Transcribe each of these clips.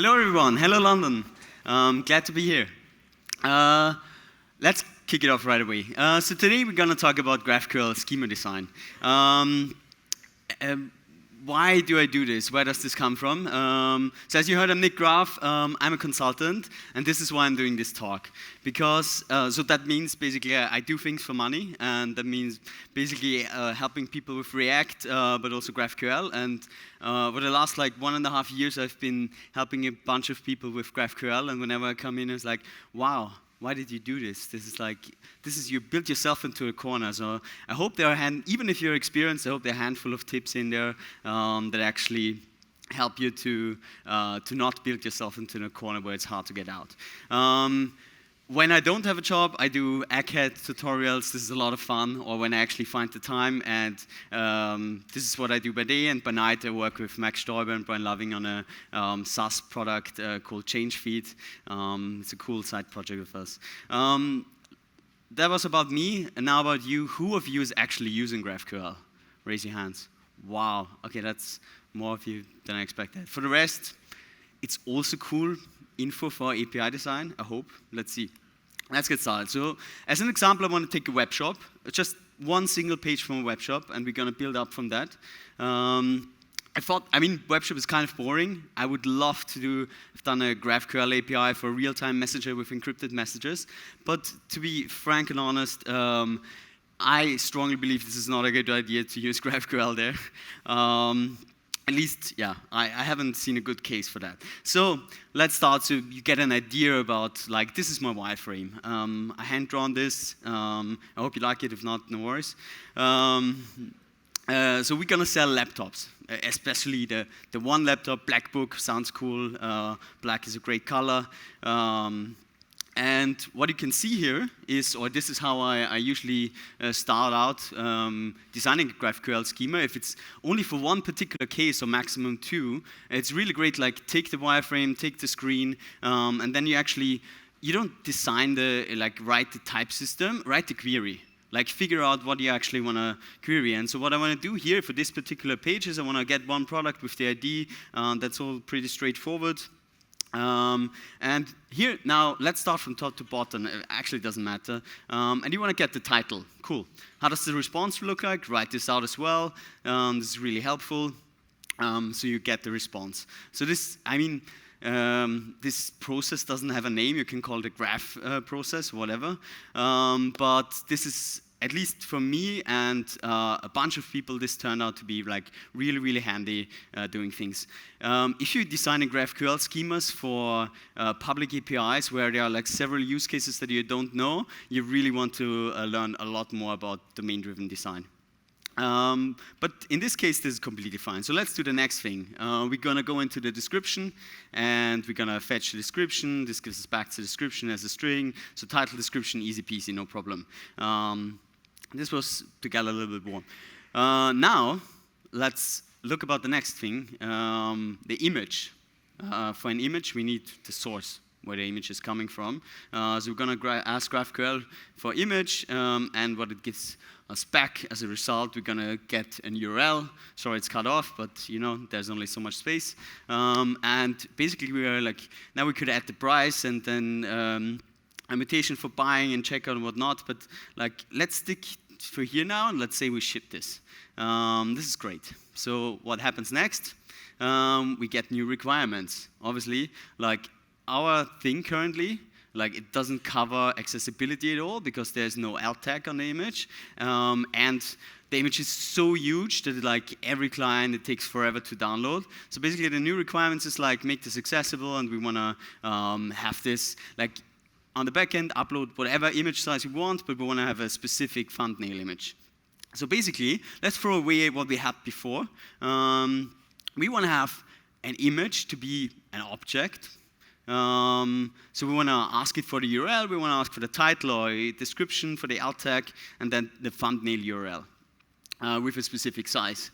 Hello everyone, hello London. Glad to be here. Let's kick it off right away. So today we're going to talk about GraphQL schema design. Why do I do this? Where does this come from? So as you heard, I'm Nik Graf. I'm a consultant, and this is why I'm doing this talk. Because, so that means basically I do things for money, and that means basically helping people with React, but also GraphQL. And over the last like 1.5 years, I've been helping a bunch of people with GraphQL, and whenever I come in, it's like, wow. Why did you do this? You built yourself into a corner. So I hope there are, even if you're experienced, I hope there are a handful of tips in there that actually help you to not build yourself into a corner where it's hard to get out. When I don't have a job, I do egghead tutorials. This is a lot of fun. Or when I actually find the time, and this is what I do by day. And by night, I work with Max Stoiber and Brian Loving on a SaaS product called ChangeFeed. It's a cool side project with us. That was about me, and now about you. Who of you is actually using GraphQL? Raise your hands. Wow. Okay, that's more of you than I expected. For the rest, it's also cool info for API design, I hope. Let's see. Let's get started. So as an example, I want to take a web shop, just one single page from a web shop, and we're going to build up from that. Web shop is kind of boring. I would love to have done a GraphQL API for a real-time messenger with encrypted messages. But to be frank and honest, I strongly believe this is not a good idea to use GraphQL there. At least, yeah, I haven't seen a good case for that. So let's start so you get an idea about, like, this is my wireframe. I hand-drawn this. I hope you like it. If not, no worries. So we're going to sell laptops, especially the one laptop, Black Book, sounds cool. Black is a great color. And what you can see here is, or this is how I usually start out designing a GraphQL schema. If it's only for one particular case or maximum two, it's really great, like take the wireframe, take the screen, and then you don't design write the type system, write the query. Like figure out what you actually want to query. And so what I want to do here for this particular page is I want to get one product with the ID. That's all pretty straightforward. And here, now, let's start from top to bottom. It actually doesn't matter. And you want to get the title. Cool. How does the response look like? Write this out as well. This is really helpful. So you get the response. So this process doesn't have a name. You can call it a graph process, whatever. But this is, at least for me and a bunch of people, this turned out to be like really, really handy doing things. If you're designing GraphQL schemas for public APIs where there are like several use cases that you don't know, you really want to learn a lot more about domain-driven design. But in this case, this is completely fine. So let's do the next thing. We're going to go into the description, and we're going to fetch the description. This gives us back the description as a string. So title description, easy peasy, no problem. This was to get a little bit more. Now, let's look about the next thing, the image. For an image, we need the source, where the image is coming from. So we're going to ask GraphQL for image, and what it gives us back as a result, we're going to get an URL. Sorry, it's cut off, but there's only so much space. And basically, we are like, now we could add the price and then invitation for buying and checkout and whatnot. But like, let's stick for here now, and let's say we ship this. This is great. So what happens next? We get new requirements. Obviously, like our thing currently, like it doesn't cover accessibility at all because there's no alt tag on the image, and the image is so huge that like every client, it takes forever to download. So basically, the new requirements is like make this accessible, and we want to have this like on the back end upload whatever image size we want, but we want to have a specific thumbnail image. So basically, let's throw away what we had before. We want to have an image to be an object. So we want to ask it for the URL, we want to ask for the title or a description for the alt tag, and then the thumbnail URL with a specific size.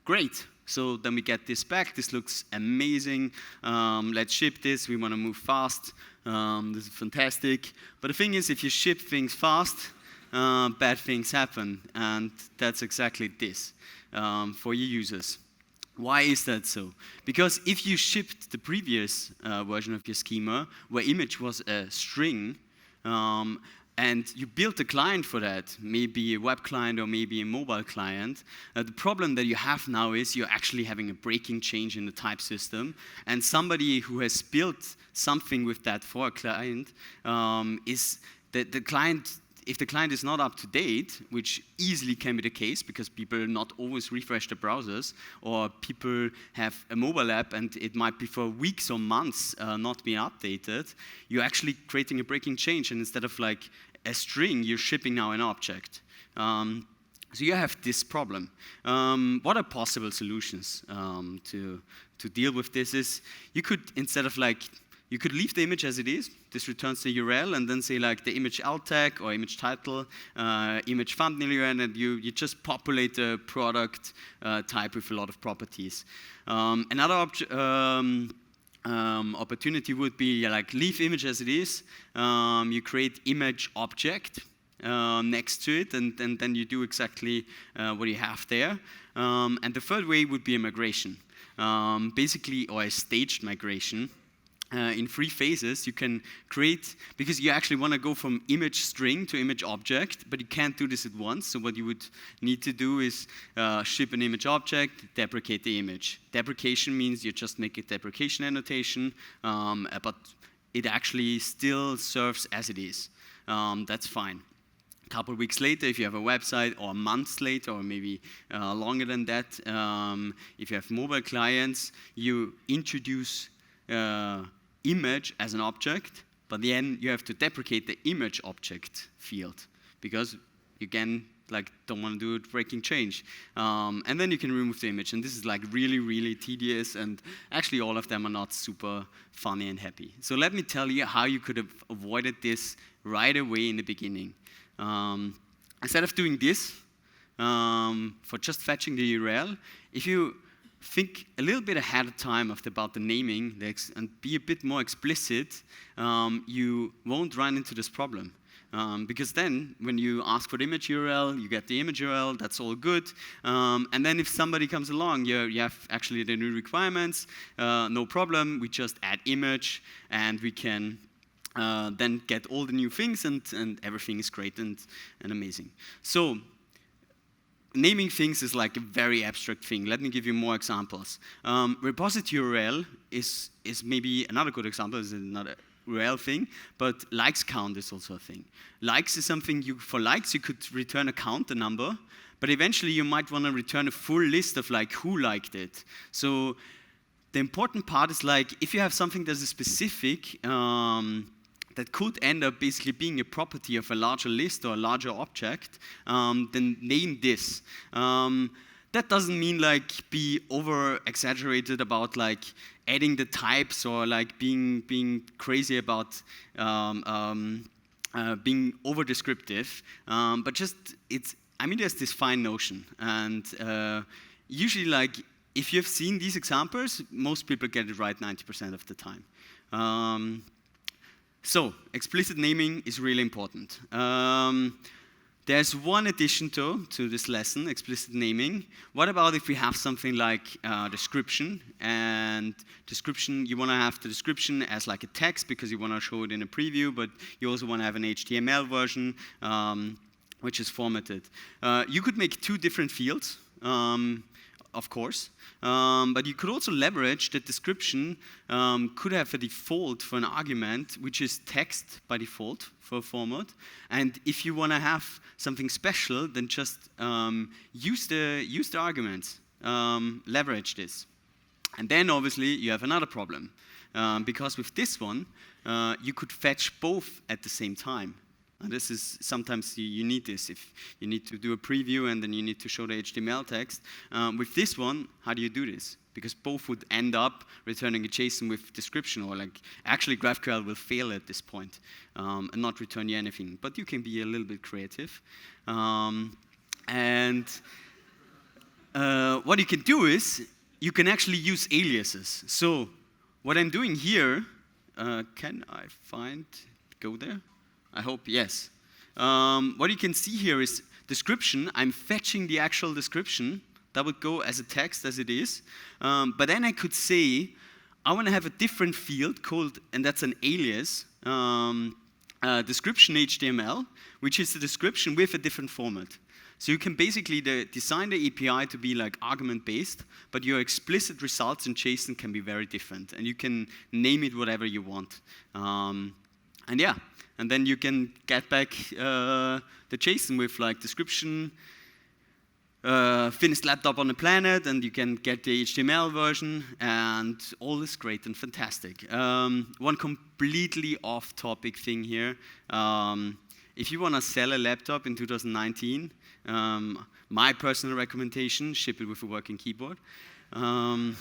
Great. So then we get this back. This looks amazing. Let's ship this. We want to move fast. This is fantastic. But the thing is, if you ship things fast, bad things happen. And that's exactly this for your users. Why is that so? Because if you shipped the previous version of your schema, where image was a string, and you built a client for that, maybe a web client or maybe a mobile client, the problem that you have now is you're actually having a breaking change in the type system, and somebody who has built something with that for a client is that the client. If the client is not up to date, which easily can be the case because people not always refresh their browsers, or people have a mobile app and it might be for weeks or months not being updated, you're actually creating a breaking change, and instead of like a string, you're shipping now an object. So you have this problem. What are possible solutions to deal with this is, you could, instead of like, you could leave the image as it is. This returns the URL, and then say like the image alt tag or image title, image thumbnail URL, and you just populate the product type with a lot of properties. Another opportunity would be like leave image as it is. You create image object next to it, and then you do exactly what you have there. And the third way would be a migration, basically, or a staged migration. In 3 phases, you can create, because you actually want to go from image string to image object, but you can't do this at once. So what you would need to do is ship an image object, deprecate the image. Deprecation means you just make a deprecation annotation, but it actually still serves as it is. That's fine. A couple of weeks later, if you have a website, or months later, or maybe longer than that, if you have mobile clients, you introduce image as an object, but then you have to deprecate the image object field, because you again don't want to do a breaking change. And then you can remove the image, and this is like really, really tedious, and actually all of them are not super funny and happy. So let me tell you how you could have avoided this right away in the beginning. Instead of doing this, for just fetching the URL, if you think a little bit ahead of time about the naming and be a bit more explicit, you won't run into this problem. Because then, when you ask for the image URL, you get the image URL, that's all good. And then if somebody comes along, you have actually the new requirements, no problem, we just add image, and we can then get all the new things, and everything is great and amazing. So, naming things is like a very abstract thing. Let me give you more examples. Repository URL is maybe another good example, is another URL thing, but likes count is also a thing. Likes is something for likes you could return a count, a number, but eventually you might want to return a full list of like who liked it. So the important part is like, if you have something that is specific, that could end up basically being a property of a larger list or a larger object, then name this. That doesn't mean like be over exaggerated about like adding the types, or like being crazy about being over descriptive, but just there's this fine notion, and usually like if you've seen these examples, most people get it right 90% of the time. So, explicit naming is really important. There's one addition to this lesson, explicit naming. What about if we have something like description, and description, you want to have the description as like a text because you want to show it in a preview, but you also want to have an HTML version, which is formatted. You could make 2 different fields, of course, but you could also leverage that description could have a default for an argument, which is text by default for a format. And if you want to have something special, then just use the arguments, leverage this. And then obviously you have another problem, because with this one, you could fetch both at the same time. And this is, sometimes you need this, if you need to do a preview and then you need to show the HTML text. With this one, how do you do this? Because both would end up returning a JSON with description, or like, actually GraphQL will fail at this point and not return you anything. But you can be a little bit creative. And what you can do is, you can actually use aliases. So what I'm doing here, can I go there? I hope, yes. What you can see here is description. I'm fetching the actual description, That would go as a text as it is. But then I could say, I want to have a different field called, and that's an alias, description HTML, which is the description with a different format. So you can basically design the API to be like argument-based, but your explicit results in JSON can be very different, and you can name it whatever you want. And yeah, and then you can get back the JSON with like description, finished laptop on the planet, and you can get the HTML version, and all is great and fantastic. One completely off-topic thing here. If you want to sell a laptop in 2019, my personal recommendation, ship it with a working keyboard. I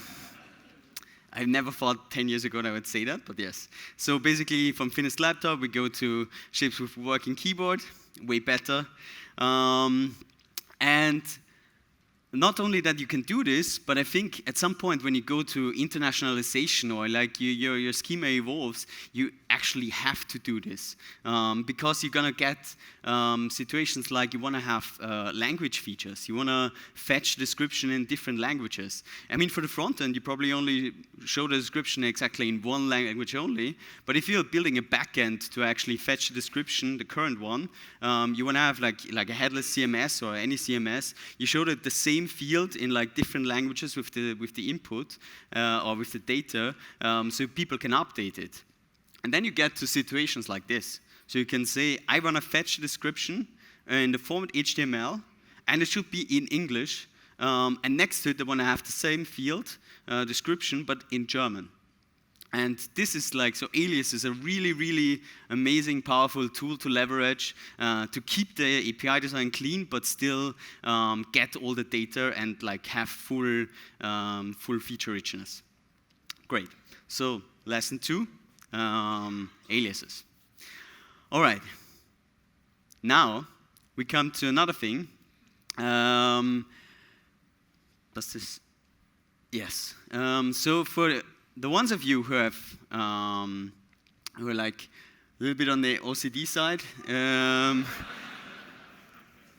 never thought 10 years ago that I would say that, but yes. So basically, from finished laptop, we go to ships with a working keyboard, way better. And not only that you can do this, but I think at some point when you go to internationalization or like your schema evolves, you actually have to do this. Because you're going to get situations like you want to have language features. You want to fetch description in different languages. I mean, for the front end, you probably only show the description exactly in one language only. But if you're building a backend to actually fetch the description, the current one, you want to have like a headless CMS or any CMS. You show that the same field in like different languages with the input or with the data, so people can update it. And then you get to situations like this. So you can say, I want to fetch a description in the format HTML, and it should be in English. And next to it, I want to have the same field description, but in German. And this is like, so alias is a really, really amazing, powerful tool to leverage to keep the API design clean, but still get all the data and like have full feature richness. Great. So lesson 2, aliases. All right. Now we come to another thing. Does this? Yes. So for the ones of you who have who are like a little bit on the OCD side,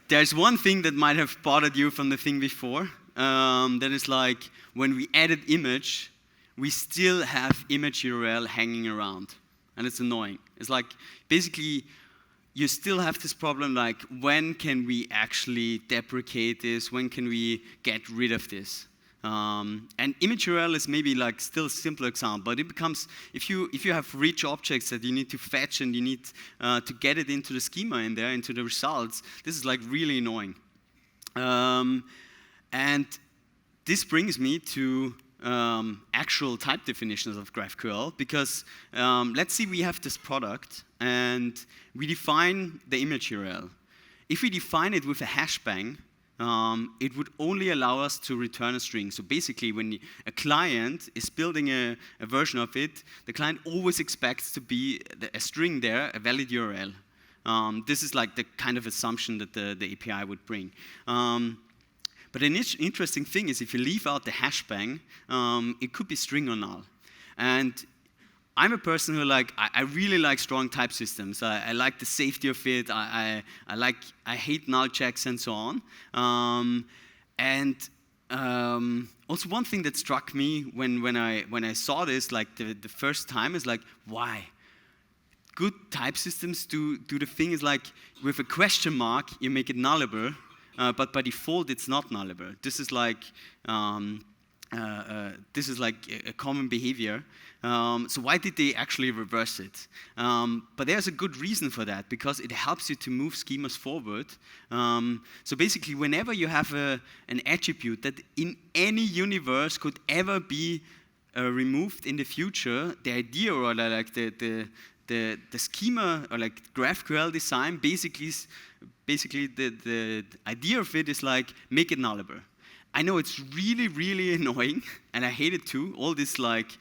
there's one thing that might have bothered you from the thing before. That is like when we added image, we still have image URL hanging around, and it's annoying. It's like basically you still have this problem like when can we actually deprecate this? When can we get rid of this? And image URL is maybe like still a simpler example, but it becomes, if you have rich objects that you need to fetch and you need to get it into the schema in there, into the results, this is like really annoying. And this brings me to actual type definitions of GraphQL, because let's see we have this product and we define the image URL. If we define it with a hashbang, it would only allow us to return a string. So basically, when a client is building a version of it, the client always expects to be a string there, a valid URL. This is like the kind of assumption that the API would bring. But an interesting thing is if you leave out the hashbang, it could be string or null. And I'm a person who I really like strong type systems. I like the safety of it. I hate null checks and so on. Also one thing that struck me when I saw this like the first time is like, why? Good type systems do the thing is like with a question mark you make it nullable, but by default it's not nullable. This is like a common behavior. So why did they actually reverse it? But there's a good reason for that, because it helps you to move schemas forward. So basically, whenever you have an attribute that in any universe could ever be removed in the future, the idea or like the schema or like GraphQL design basically the idea of it is like make it nullable. I know it's really, really annoying, and I hate it too. All these like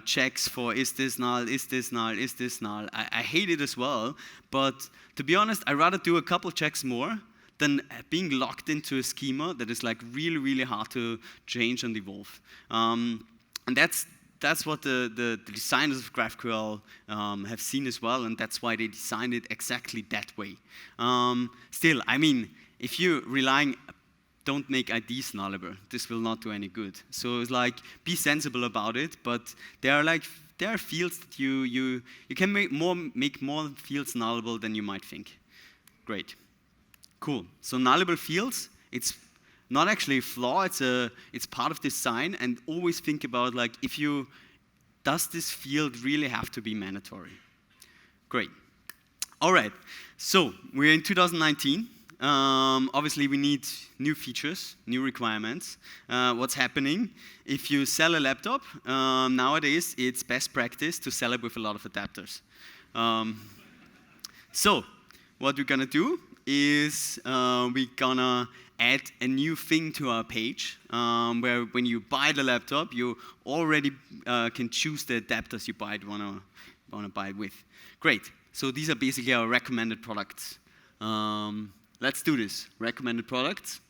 checks for is this null, is this null, is this null. I hate it as well. But to be honest, I'd rather do a couple checks more than being locked into a schema that is like really, really hard to change and evolve. And that's what the designers of GraphQL have seen as well, and that's why they designed it exactly that way. Still, I mean, if you're relying don't make IDs nullable. This will not do any good. So it's like, be sensible about it, but there are fields that you can make more fields nullable than you might think. Great. Cool. So nullable fields, it's not actually a flaw, it's part of design, and always think about like, does this field really have to be mandatory? Great. All right, so we're in 2019. Obviously, we need new features, new requirements. What's happening? If you sell a laptop, nowadays it's best practice to sell it with a lot of adapters. So what we're gonna do is we're gonna add a new thing to our page, where when you buy the laptop, you already can choose the adapters you wanna buy it with. Great. So these are basically our recommended products. Let's do this. Recommended products.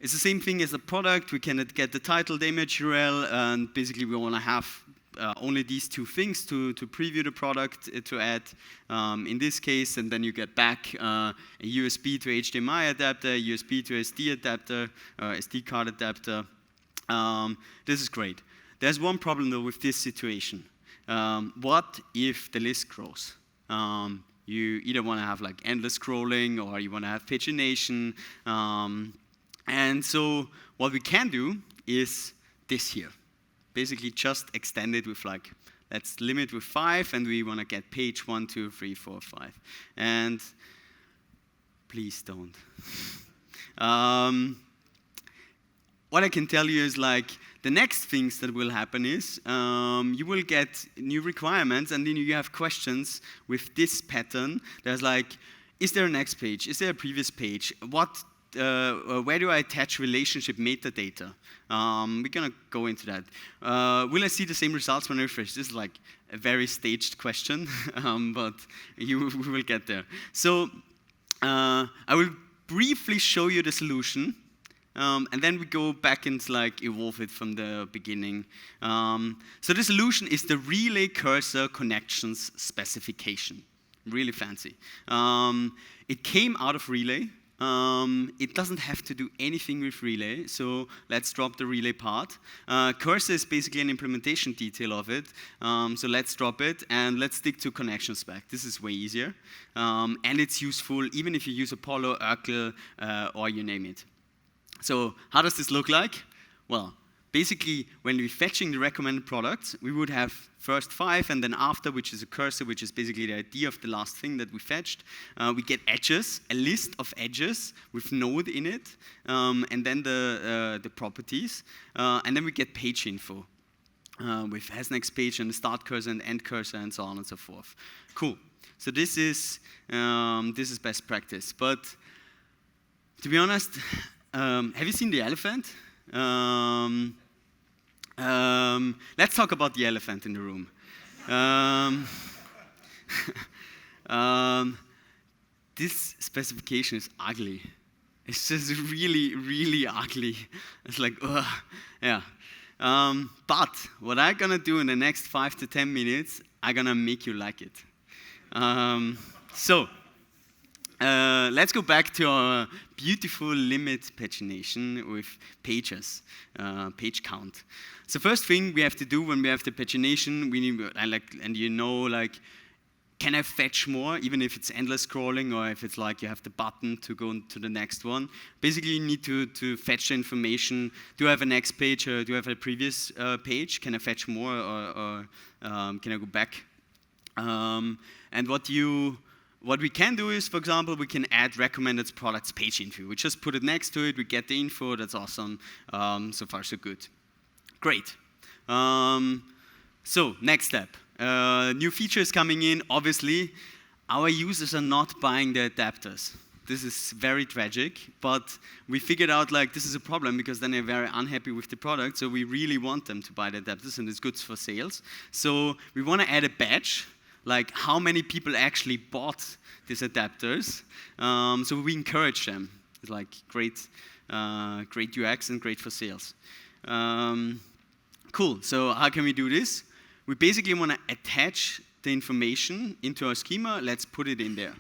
It's the same thing as a product. We can get the title, the image URL, and basically we want to have only these two things to preview the product, to add in this case, and then you get back a USB to HDMI adapter, a USB to SD adapter, SD card adapter. This is great. There's one problem though with this situation. What if the list grows? You either want to have like endless scrolling or you want to have pagination. And so what we can do is this here. Basically just extend it with like, let's limit with 5, and we want to get page 1, 2, 3, 4, 5. And please don't. What I can tell you is like, the next things that will happen is you will get new requirements, and then you have questions with this pattern. There's like, is there a next page? Is there a previous page? Where do I attach relationship metadata? We're gonna go into that. Will I see the same results when I refresh? This is like a very staged question, but we will get there. So I will briefly show you the solution. And then we go back and like evolve it from the beginning. So the solution is the relay cursor connections specification. Really fancy. It came out of relay. It doesn't have to do anything with relay, so let's drop the relay part. Cursor is basically an implementation detail of it, so let's drop it and let's stick to connection spec. This is way easier, and it's useful even if you use Apollo, Urkel, or you name it. So how does this look like? Well, basically, when we're fetching the recommended products, we would have first 5, and then after, which is a cursor, which is basically the idea of the last thing that we fetched. We get edges, a list of edges with node in it, and then the properties. And then we get page info with has next page and the start cursor and end cursor and so on and so forth. Cool. So this is best practice. But to be honest, have you seen the elephant? Let's talk about the elephant in the room. This specification is ugly. It's just really, really ugly. It's like, ugh, yeah. But what I'm gonna do in the next 5 to 10 minutes, I'm gonna make you like it. Let's go back to our beautiful limit pagination with pages, page count. So first thing we have to do when we have the pagination, we need, can I fetch more, even if it's endless scrolling or if it's like you have the button to go to the next one. Basically, you need to fetch the information. Do I have a next page or do I have a previous page? Can I fetch more or can I go back? And what we can do is, for example, we can add recommended products page info. We just put it next to it, we get the info, that's awesome. So far, so good. Great. So, next step. New features coming in. Obviously, our users are not buying the adapters. This is very tragic, but we figured out like this is a problem because then they're very unhappy with the product, so we really want them to buy the adapters and it's good for sales. So we want to add a badge, like how many people actually bought these adapters, so we encourage them. It's like great UX and great for sales. Cool, so how can we do this? We basically want to attach the information into our schema, let's put it in there.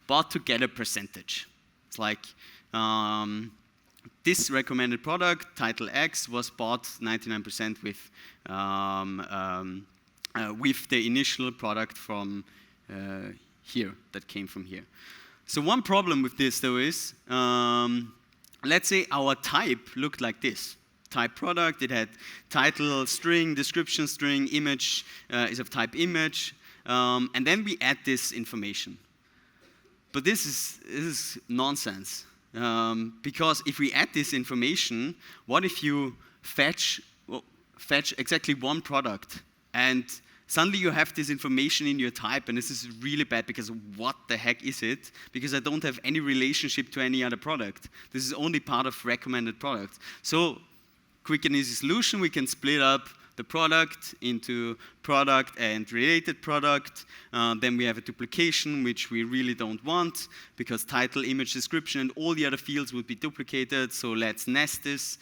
But to get a percentage. It's like, This recommended product, title X, was bought 99% with the initial product from here, that came from here. So one problem with this, though, is, let's say our type looked like this. Type product, it had title string, description string, image is of type image, and then we add this information. But this is nonsense, because if we add this information, what if you fetch exactly one product, and suddenly you have this information in your type, and this is really bad, because what the heck is it? Because I don't have any relationship to any other product. This is only part of recommended product. So, quick and easy solution, we can split up the product into product and related product. Then we have a duplication, which we really don't want, because title, image, description, and all the other fields would be duplicated. So let's nest this.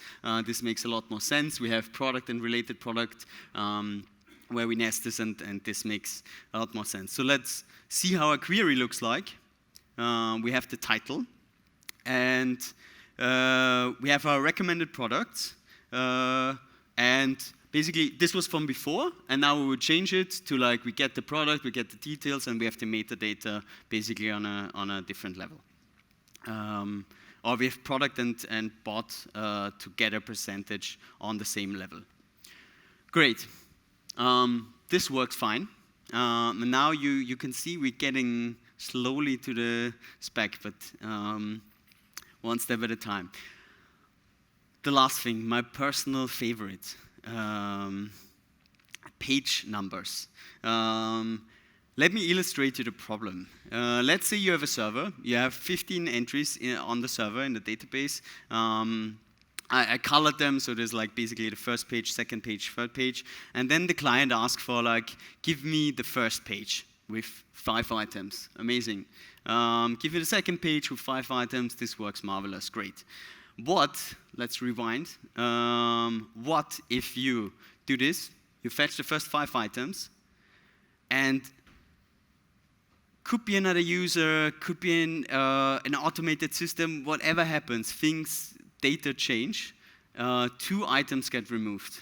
This makes a lot more sense. We have product and related product where we nest this, and this makes a lot more sense. So let's see how a query looks like. We have the title, and we have our recommended products. And basically, this was from before, and now we would change it to like we get the product, we get the details, and we have the metadata basically on a different level. Or we have product and bot to get a percentage on the same level. Great. This works fine. And now you can see we're getting slowly to the spec, but one step at a time. The last thing, my personal favorite, page numbers. Let me illustrate you the problem. Let's say you have a server. You have 15 entries on the server in the database. I colored them, so there's like basically the first page, second page, third page. And then the client asks for like, give me the first page with 5 items. Amazing. Give me the second page with 5 items. This works marvelous. Great. Let's rewind. What if you do this? You fetch the first 5 items, and could be another user, could be an automated system, whatever happens, data change, 2 items get removed.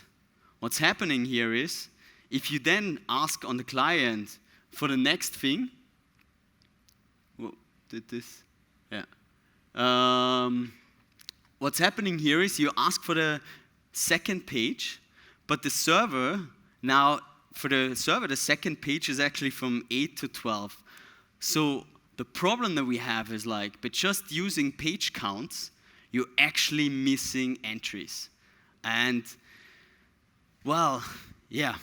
What's happening here is, if you then ask on the client for the next thing, whoa, did this? Yeah. What's happening here is you ask for the second page, but the server, now for the server, the second page is actually from 8 to 12. So the problem that we have is like, by just using page counts, you're actually missing entries. And, well, yeah,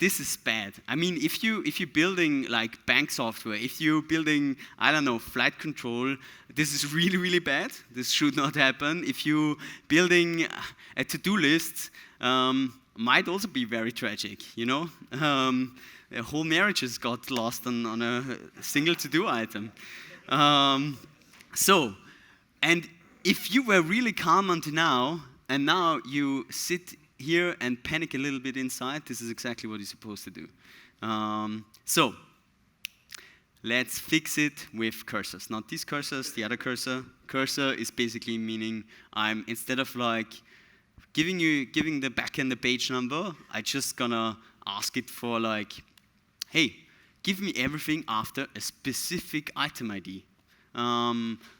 this is bad. I mean, if you're building like bank software, if you're building, I don't know, flight control, this is really, really bad. This should not happen. If you're building a to-do list, might also be very tragic, you know? Whole marriages got lost on a single to-do item. And if you were really calm until now, and now you sit here and panic a little bit inside, this is exactly what you're supposed to do. So, let's fix it with cursors. Not these cursors, the other cursor. Cursor is basically meaning instead of like giving the backend the page number, I just gonna ask it for like, hey, give me everything after a specific item ID.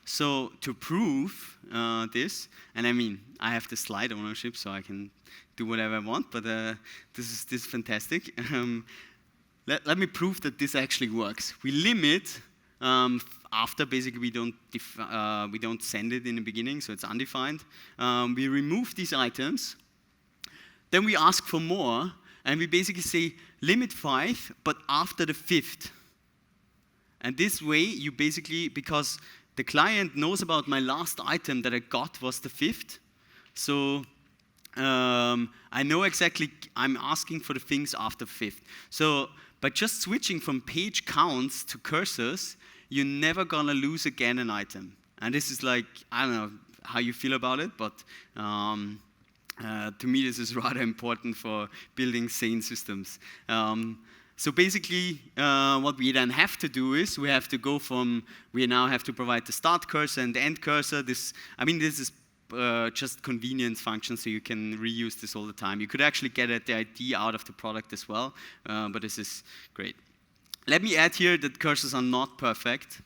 So to prove this, and I mean, I have the slide ownership, so I can do whatever I want, but this is fantastic. Let me prove that this actually works. We limit after, basically we don't send it in the beginning, so it's undefined. We remove these items, then we ask for more, and we basically say limit 5, but after the 5th. And this way, you basically, because the client knows about my last item that I got was the 5th, so I know exactly, I'm asking for the things after 5th. So by just switching from page counts to cursors, you're never gonna lose again an item. And this is like, I don't know how you feel about it, but to me this is rather important for building sane systems. So basically, what we then have to do is we have to go from, we now have to provide the start cursor and the end cursor. This is just convenience function, so you can reuse this all the time. You could actually get the ID out of the product as well, but this is great. Let me add here that cursors are not perfect.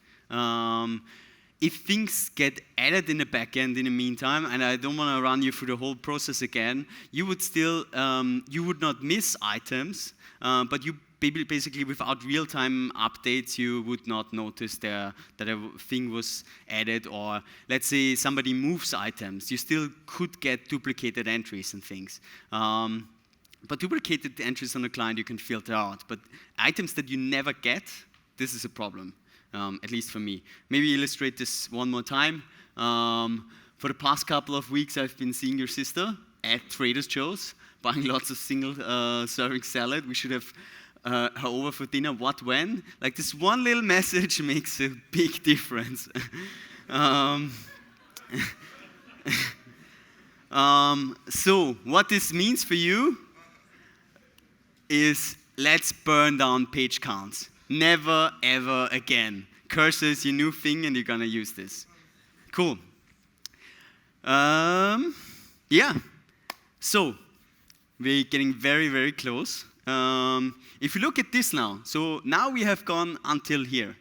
If things get added in the backend in the meantime, and I don't want to run you through the whole process again, you would still, you would not miss items, but you basically without real-time updates, you would not notice that a thing was added, or let's say somebody moves items, you still could get duplicated entries and things. But duplicated entries on the client you can filter out, but items that you never get, this is a problem. At least for me. Maybe illustrate this one more time. For the past couple of weeks, I've been seeing your sister at Trader Joe's, buying lots of single serving salad. We should have her over for dinner. What, when? Like this one little message makes a big difference. So what this means for you is let's burn down page counts. Never, ever again. Cursor is your new thing, and you're going to use this. Cool. Yeah. So, we're getting very, very close. If you look at this now, so now we have gone until here.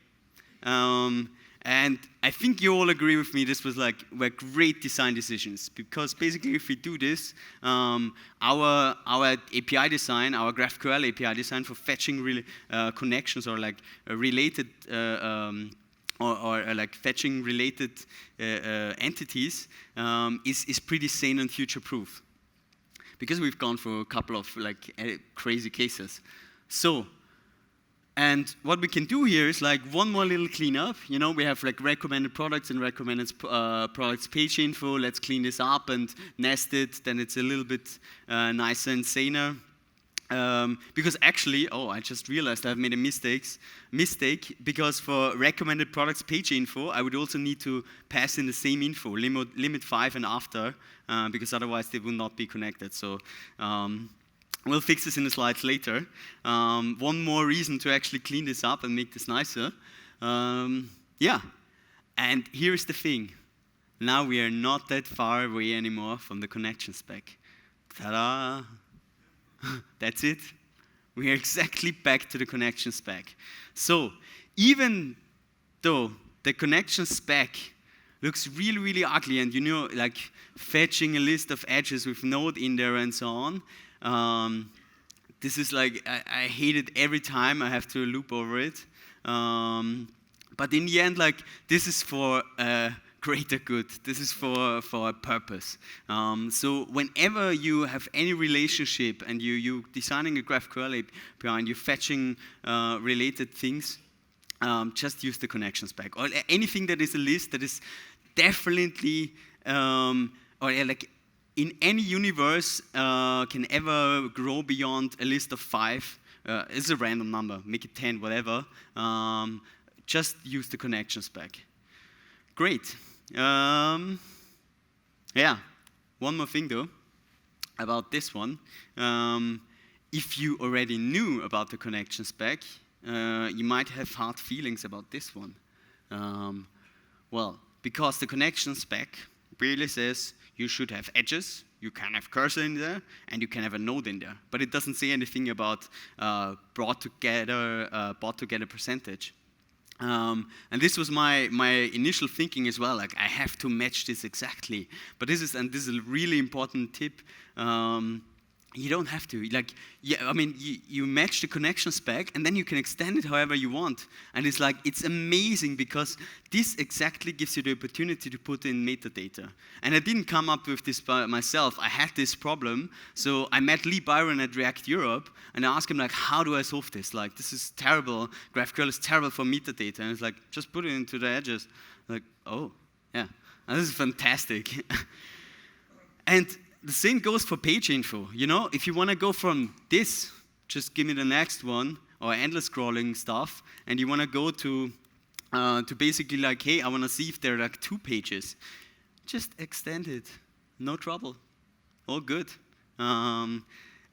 And I think you all agree with me, this was were great design decisions, because basically if we do this, our API design, our GraphQL API design for fetching connections or related or fetching related entities is pretty sane and future-proof, because we've gone through a couple of crazy cases. So. And what we can do here is one more little cleanup. You know, we have recommended products and recommended products page info. Let's clean this up and nest it. Then it's a little bit nicer and saner. Because actually, I just realized I've made a mistake, because for recommended products page info, I would also need to pass in the same info, limit 5 and after, because otherwise they will not be connected. So. We'll fix this in the slides later. One more reason to actually clean this up and make this nicer. Yeah, and here's the thing. Now we are not that far away anymore from the connection spec. Ta-da! That's it. We are exactly back to the connection spec. So even though the connection spec looks really, really ugly, and fetching a list of edges with node in there and so on, this is I hate it every time I have to loop over it. But in the end, this is for a greater good. This is for a purpose. So whenever you have any relationship and you're designing a GraphQL API and you're fetching related things, just use the connection spec. Or anything that is a list that is definitely, in any universe can ever grow beyond a list of 5. It's a random number, make it 10, whatever. Just use the connection spec. Great. Yeah, one more thing though about this one. If you already knew about the connection spec, you might have hard feelings about this one. Well, because the connection spec really says you should have edges, you can have cursor in there, and you can have a node in there. But it doesn't say anything about brought together percentage. And this was my initial thinking as well. I have to match this exactly. But this is a really important tip. You don't have to. You match the connection spec, and then you can extend it however you want. And it's amazing, because this exactly gives you the opportunity to put in metadata. And I didn't come up with this by myself. I had this problem. So I met Lee Byron at React Europe, and I asked him, how do I solve this? This is terrible. GraphQL is terrible for metadata. And it's just put it into the edges. Oh, yeah. And this is fantastic. And the same goes for page info. If you want to go from this, just give me the next one, or endless scrolling stuff, and you want to go to basically hey, I want to see if there are 2 pages. Just extend it. No trouble. All good.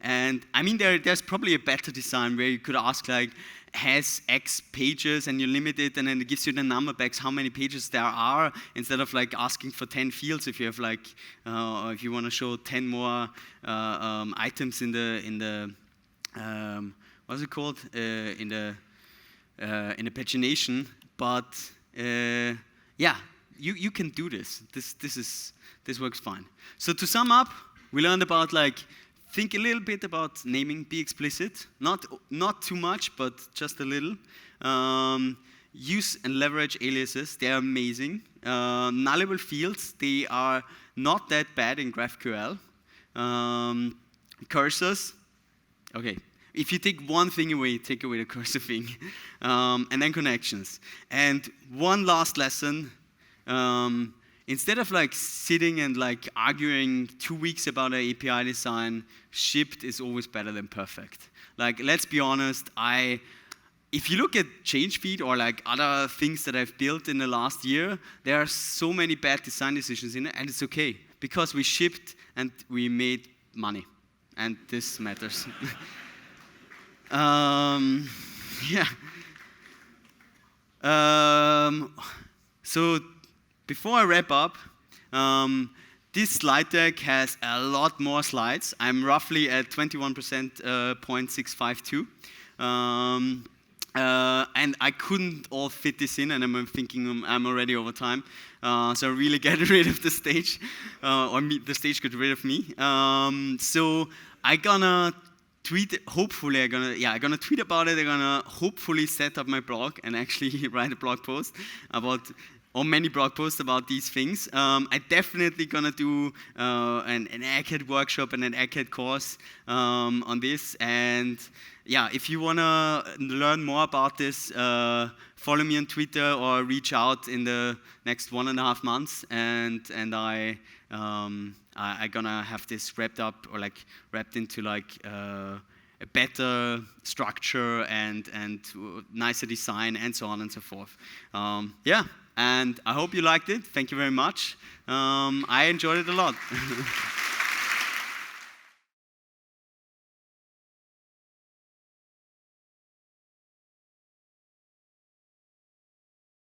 And I mean, there's probably a better design where you could ask like, has X pages, and you limit it, and then it gives you the number back how many pages there are, instead of like asking for 10 fields if you have like, if you want to show 10 more items in the what's it called, in the pagination. But yeah, you can do this. This works fine. So to sum up, we learned about like, think a little bit about naming, be explicit. Not too much, but just a little. Use and leverage aliases, they are amazing. Nullable fields, they are not that bad in GraphQL. Cursors, okay. If you take one thing away, take away the cursor thing. And then connections. And one last lesson. Instead of like sitting and like arguing 2 weeks about an API design, shipped is always better than perfect. Like, let's be honest, if you look at ChangeFeed or like other things that I've built in the last year, there are so many bad design decisions in it, and it's okay, because we shipped and we made money, and this matters. Yeah. So before I wrap up, this slide deck has a lot more slides. I'm roughly at 21.652. And I couldn't all fit this in, and I'm thinking I'm already over time. So I really get rid of the stage, or the stage got rid of me. So I'm gonna tweet, hopefully I'm gonna tweet about it. I'm gonna hopefully set up my blog and actually write a blog post about, or many blog posts about these things. I definitely gonna do an ACAD workshop and an ACAD course on this. And yeah, if you wanna learn more about this, follow me on Twitter or reach out in the next 1.5 months, and I gonna have this wrapped up, or like wrapped into like a better structure and nicer design and so on and so forth. Yeah. And I hope you liked it. Thank you very much. I enjoyed it a lot.